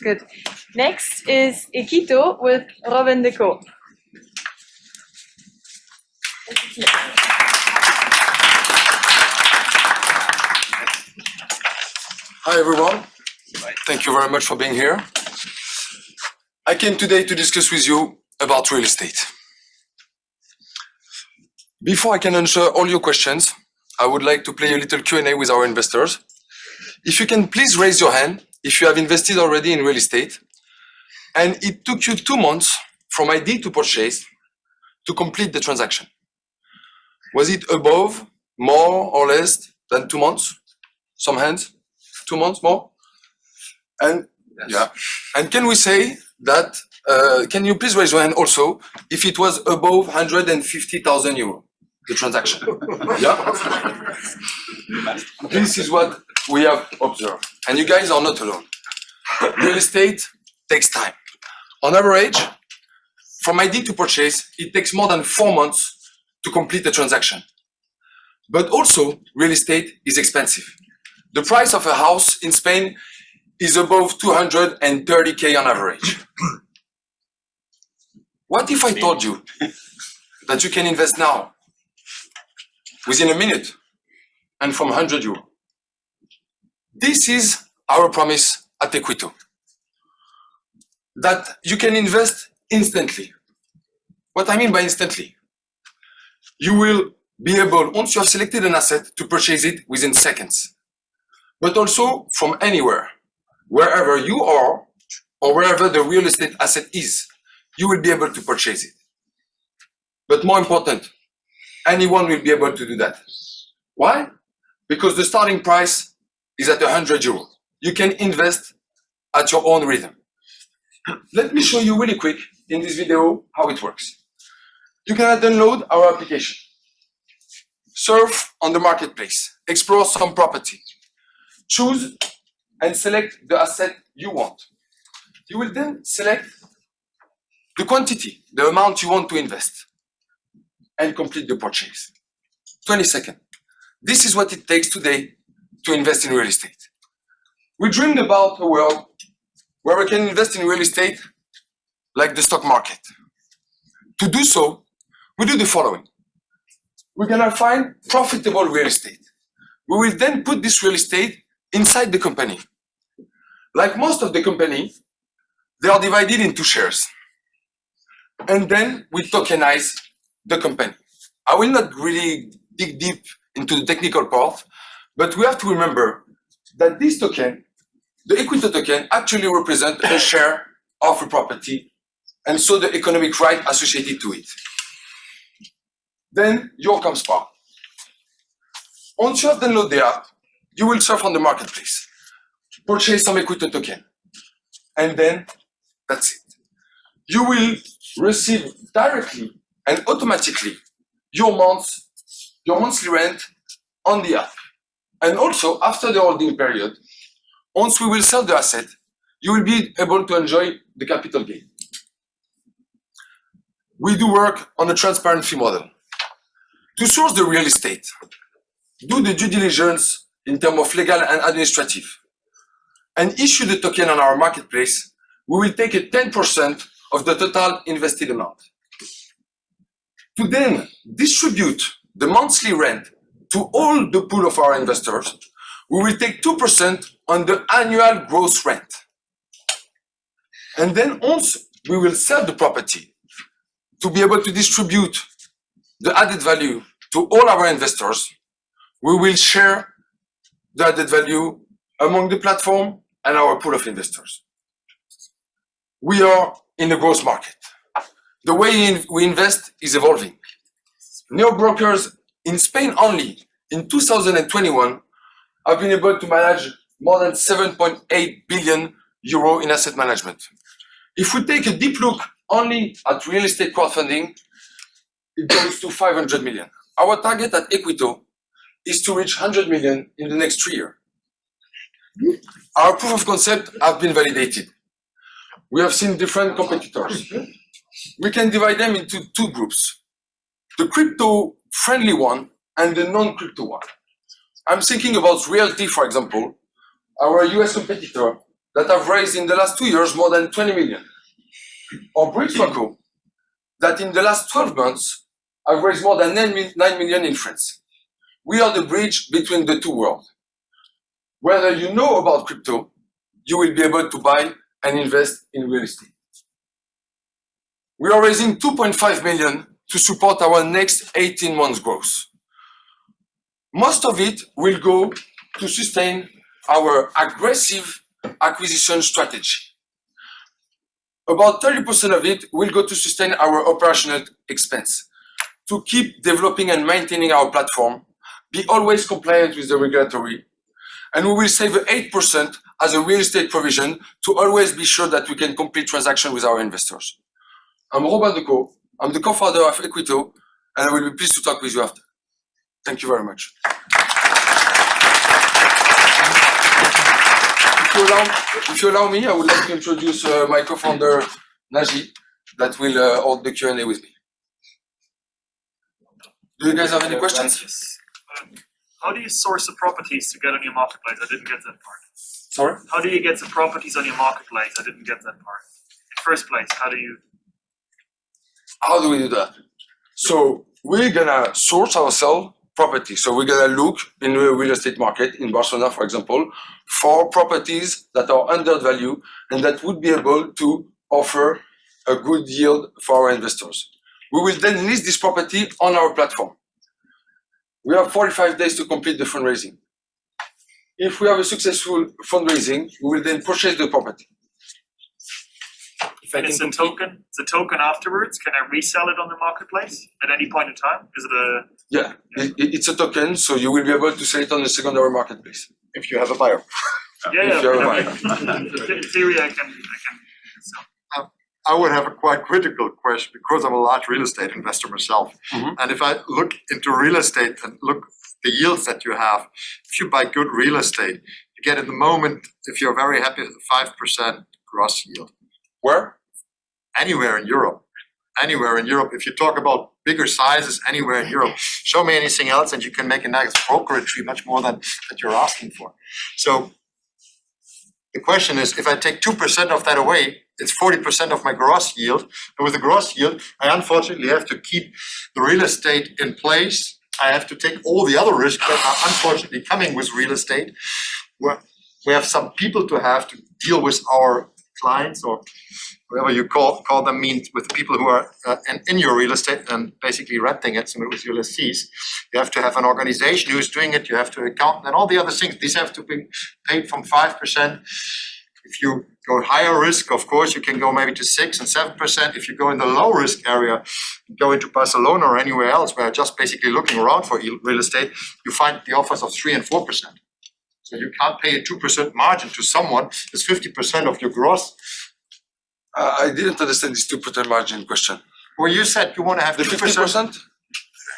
Good. Next is Equito with Robin Deco. Hi everyone, thank you very much for being here. I came today to discuss with you about real estate. Before I can answer all your questions, I would like to play a little Q&A with our investors. If you can please raise your hand if you have invested already in real estate and it took you 2 months from idea to purchase to complete the transaction. Was it above, more or less than 2 months? Some hands? 2 months more? And yes. Yeah. And can we say that, can you please raise your hand also if it was above 150,000 euros, the transaction? Yeah? This is what we have observed. And you guys are not alone. Real estate takes time. On average, from idea to purchase, it takes more than 4 months to complete the transaction. But also, real estate is expensive. The price of a house in Spain is above 230K on average. What if I told you that you can invest now, within a minute, and from 100 euros? This is our promise at Equito, that you can invest instantly. What I mean by instantly? You will be able, once you have selected an asset, to purchase it within seconds, but also from anywhere, wherever you are or wherever the real estate asset is, you will be able to purchase it. But more important, anyone will be able to do that. Why? Because the starting price is at 100 euros. You can invest at your own rhythm. Let me show you really quick in this video how it works. You can download our application, surf on the marketplace, explore some property, choose and select the asset you want. You will then select the quantity, the amount you want to invest, and complete the purchase. 20 seconds. This is what it takes today to invest in real estate. We dreamed about a world where we can invest in real estate like the stock market. To do so, we do the following. We're gonna find profitable real estate. We will then put this real estate inside the company. Like most of the company, they are divided into shares. And then we tokenize the company. I will not really dig deep into the technical part, but we have to remember that this token, the Equito token, actually represents a share of a property, and so the economic right associated to it. Then your comes part. Once you have downloaded the app, you will surf on the marketplace, purchase some Equito token, and then that's it. You will receive directly and automatically your monthly rent on the app. And also, after the holding period, once we will sell the asset, you will be able to enjoy the capital gain. We do work on a transparent fee model. To source the real estate, do the due diligence in terms of legal and administrative, and issue the token on our marketplace, we will take a 10% of the total invested amount. To then distribute the monthly rent to all the pool of our investors, we will take 2% on the annual gross rent. And then once we will sell the property to be able to distribute the added value to all our investors, we will share the added value among the platform and our pool of investors. We are in the growth market. The way we invest is evolving. Neo-brokers in Spain only, in 2021, have been able to manage more than 7.8 billion euro in asset management. If we take a deep look only at real estate crowdfunding, it goes to 500 million. Our target at Equito is to reach 100 million in the next 3 years. Our proof of concept have been validated. We have seen different competitors. We can divide them into 2 groups, the crypto-friendly one and the non-crypto one. I'm thinking about realty, for example. Our US competitor that have raised in the last 2 years more than 20 million. Or Bridgewaco, that in the last 12 months have raised more than 9 million in France. We are the bridge between the two worlds. Whether you know about crypto, you will be able to buy and invest in real estate. We are raising 2.5 million to support our next 18 months growth. Most of it will go to sustain our aggressive acquisition strategy. About 30% of it will go to sustain our operational expense, to keep developing and maintaining our platform, be always compliant with the regulatory, and we will save 8% as a real estate provision to always be sure that we can complete transaction with our investors. I'm Robin Decaux, I'm the co-founder of Equito, and I will be pleased to talk with you after. Thank you very much. If you allow me, I would like to introduce my co-founder, Naji, that will hold the Q&A with me. Do you guys have any questions? How do you source the properties to get on your marketplace? I didn't get that part. Sorry? How do you get the properties on your marketplace? I didn't get that part. In first place, how do we do that? So we're gonna source ourselves property. So we're gonna look in the real estate market in Barcelona, for example, for properties that are undervalued and that would be able to offer a good yield for our investors. We will then list this property on our platform. We have 45 days to complete the fundraising. If we have a successful fundraising, we will then purchase the property. And it's a token. It's a token afterwards. Can I resell it on the marketplace at any point in time? Is it a? Yeah, it's a token, so you will be able to sell it on the secondary marketplace if you have a buyer. Yeah, if you have a buyer. In theory, I can sell. I would have a quite critical question because I'm a large real estate investor myself. And if I look into real estate and look the yields that you have, if you buy good real estate, you get at the moment, if you're very happy, 5% gross yield. Where? Anywhere in Europe. Anywhere in Europe. If you talk about bigger sizes, anywhere in Europe, show me anything else and you can make a nice brokerage fee much more than that you're asking for. So the question is, if I take 2% of that away, it's 40% of my gross yield. And with the gross yield, I unfortunately have to keep the real estate in place. I have to take all the other risks that are unfortunately coming with real estate. We have some people to have to deal with our clients or whatever you call them, means with people who are in your real estate and basically renting it, so with your lessees. You have to have an organization who's doing it, you have to account and all the other things. These have to be paid from 5%. If you go higher risk, of course, you can go maybe to 6 and 7%. If you go in the low risk area, go into Barcelona or anywhere else where just basically looking around for real estate, you find the offers of 3 and 4%. So you can't pay a 2% margin to someone. It's 50% of your gross. I didn't understand this 2% margin question. Well, you said you want to have the 50%.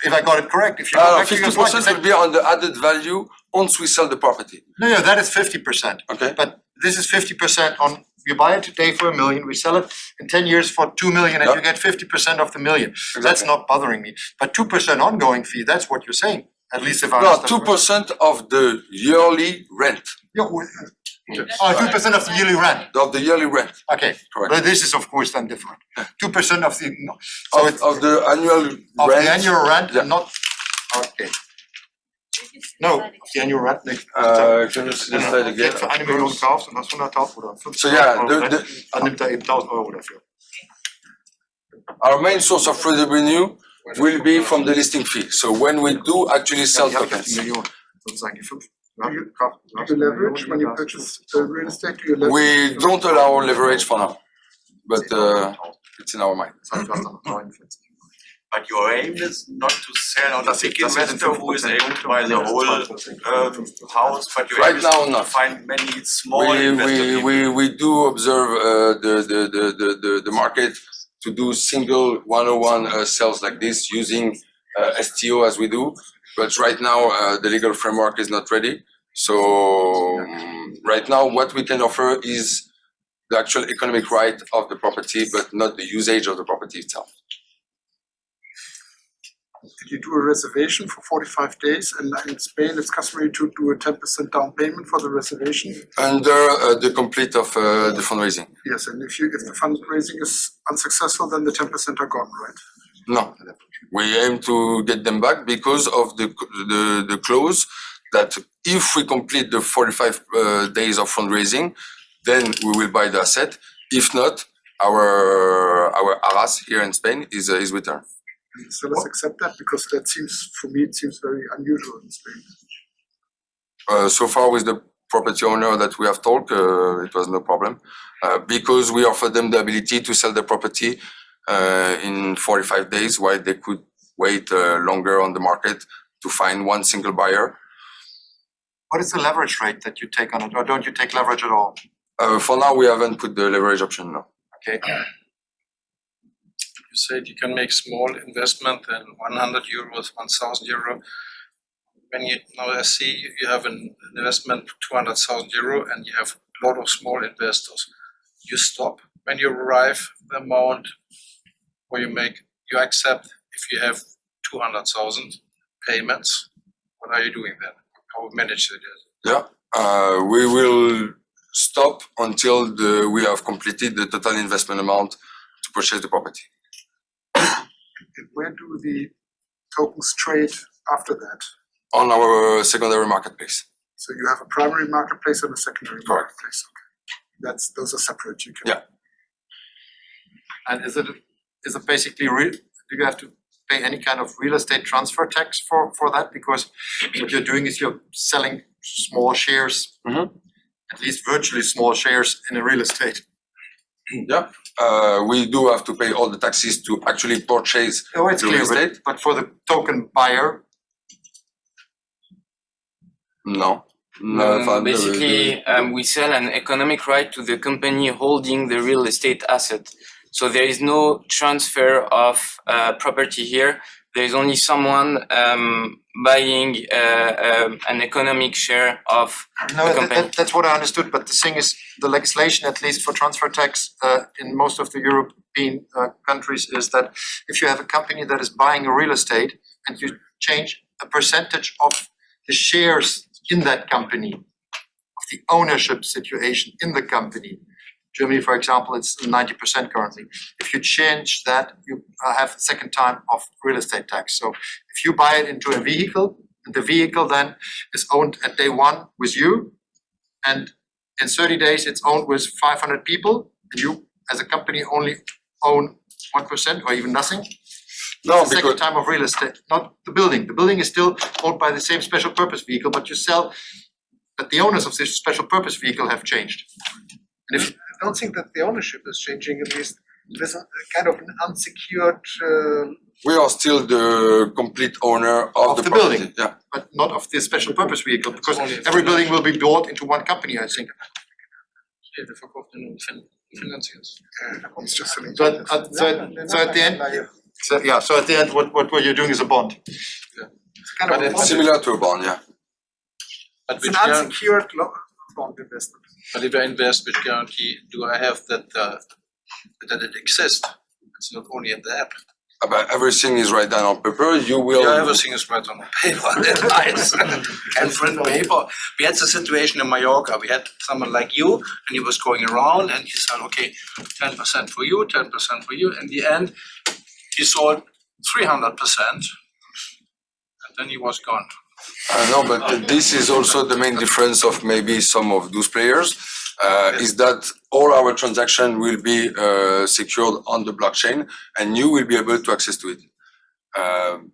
If I got it correct, if you go back 50% will be on the added value once we sell the property. No, that is 50%. Okay. But this is 50% on. You buy it today for $1 million, we sell it in 10 years for $2 million, and you get 50% of the million. Exactly. That's not bothering me. But 2% ongoing fee, that's what you're saying. At least if I no, understand. 2% of the yearly rent. Yeah, 2% of the yearly rent. Of the yearly rent. Okay, correct. But this is of course then different. 2% of the of the annual of rent. the annual rent, Yeah. not okay. No, of the annual rent. Can you see the slide again? Für 1 Million kaufst und hast 100.000 oder 50.000 So yeah, dann nimmt er eben 1.000 Euro dafür. Our main source of revenue will be from the listing fee. So when we do actually sell tokens, Do you leverage when you purchase real estate? Do you leverage? we don't allow leverage for now, but it's in our mind. But your aim is not to sell on a big investor who is able to buy the whole house, but you Right now, not. find many small investors. We do observe the market to do single one-on-one sales like this using STO as we do. But right now, the legal framework is not ready. So right now, what we can offer is the actual economic right of the property, but not the usage of the property itself. you do a reservation for 45 days, and in Spain it's customary to do a 10% down payment for the reservation. Under the complete of the fundraising. Yes, and if the fundraising is unsuccessful, then the 10% are gone, right? No, we aim to get them back because of the clause that if we complete the 45 days of fundraising, then we will buy the asset. If not, our arras here in Spain is returned. And sellers accept that, because that seems, for me, it seems very unusual in Spain. So far with the property owner that we have talked, it was no problem because we offer them the ability to sell the property in 45 days, while they could wait longer on the market to find one single buyer. What is the leverage rate that you take on it, or don't you take leverage at all? For now, we haven't put the leverage option, no. Okay. You said you can make small investment and 100 euros, 1,000 euro. When you now I see you have an investment 200,000 euro and you have a lot of small investors. You stop when you arrive the amount where you accept if you have 200,000 payments. What are you doing then? How manage it? Yeah, we will stop until we have completed the total investment amount to purchase the property. And where do the tokens trade after that? On our secondary marketplace. So you have a primary marketplace and a secondary Correct. marketplace. Okay. Those are separate. You can. Yeah. And is it basically do you have to pay any kind of real estate transfer tax for that? Because what you're doing is you're selling small shares, at least virtually small shares in a real estate. Yeah, we do have to pay all the taxes to actually purchase Oh, it's the real clear, estate. but for the token buyer, No. Basically, we sell an economic right to the company holding the real estate asset. So there is no transfer of property here. There is only someone buying an economic share of the company. that's what I understood. But the thing is, the legislation, at least for transfer tax in most of the European countries, is that if you have a company that is buying a real estate and you change a percentage of the shares in that company, of the ownership situation in the company. Germany, for example, it's 90% currently. If you change that, you have a second time of real estate tax. So if you buy it into a vehicle, and the vehicle then is owned at day one with you, and in 30 days it's owned with 500 people, and you as a company only own 1% or even nothing. No, It's the second time of real estate, not the building. The building is still owned by the same special purpose vehicle, but you sell that the owners of this special purpose vehicle have changed. And if I don't think that the ownership is changing. At least there's a kind of an unsecured. We are still the complete owner of the building. property. Yeah. but not of the special purpose vehicle, because every building will be bought into one company, I think. It's just selling. So at the end, so at the end, what you're doing is a bond. kind of But Similar to a bond, yeah. But it's which an unsecured bond investment. but if I invest, which guarantee do I have that it exists? It's not only in the app. But everything is right down on paper. You will. Yeah, everything is right on paper. That's nice. And print paper. We had the situation in Mallorca. We had someone like you, and he was going around, and he said, "Okay, 10% for you, 10% for you." In the end, he sold 300%, and then he was gone. No, but this is also the main difference of maybe some of those players, is that all our transaction will be secured on the blockchain, and you will be able to access to it.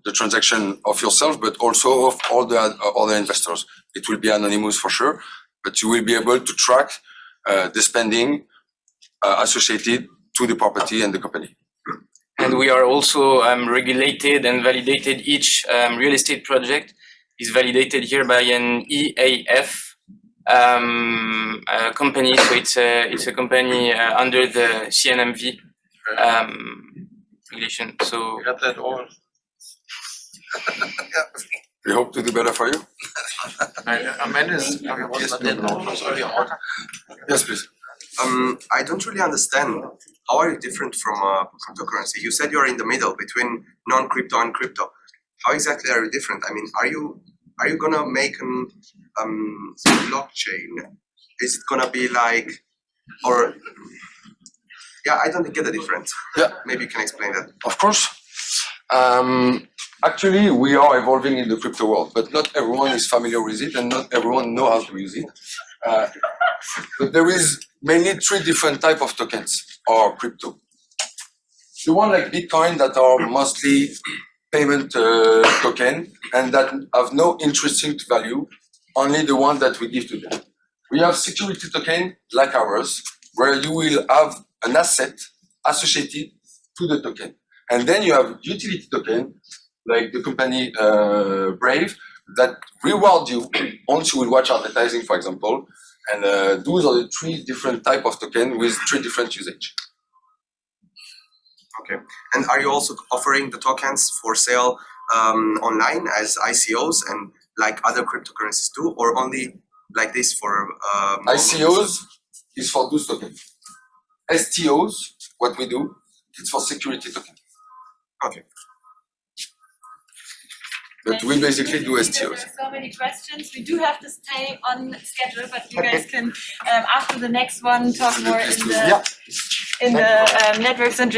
The transaction of yourself, but also of all the other investors. It will be anonymous for sure, but you will be able to track the spending associated to the property and the company. And we are also regulated and validated. Each real estate project is validated here by an EAF company. So it's a company under the CNMV regulation. So We had that all. We hope to do better for you. Yes, please. I don't really understand. How are you different from cryptocurrency? You said you're in the middle between non-crypto and crypto. how exactly are you different? I mean, are you gonna make an blockchain? Is it gonna be like, or yeah, I don't get the difference. Yeah. Maybe you can explain that. Of course. Actually, we are evolving in the crypto world, but not everyone is familiar with it and not everyone knows how to use it. But there is mainly 3 different types of tokens or crypto. The one like Bitcoin that are mostly payment token and that have no intrinsic value, only the one that we give to them. We have security token like ours, where you will have an asset associated to the token. And then you have utility token, like the company Brave, that reward you once you will watch advertising, for example. And those are the 3 different type of token with 3 different usage. Okay. And are you also offering the tokens for sale online as ICOs and like other cryptocurrencies too, or only like this for ICOs is for those tokens. STOs, what we do, it's for security token. Okay. But we basically do There STOs. are so many questions. We do have to stay on schedule, but you guys can after the next one talk more in the networks and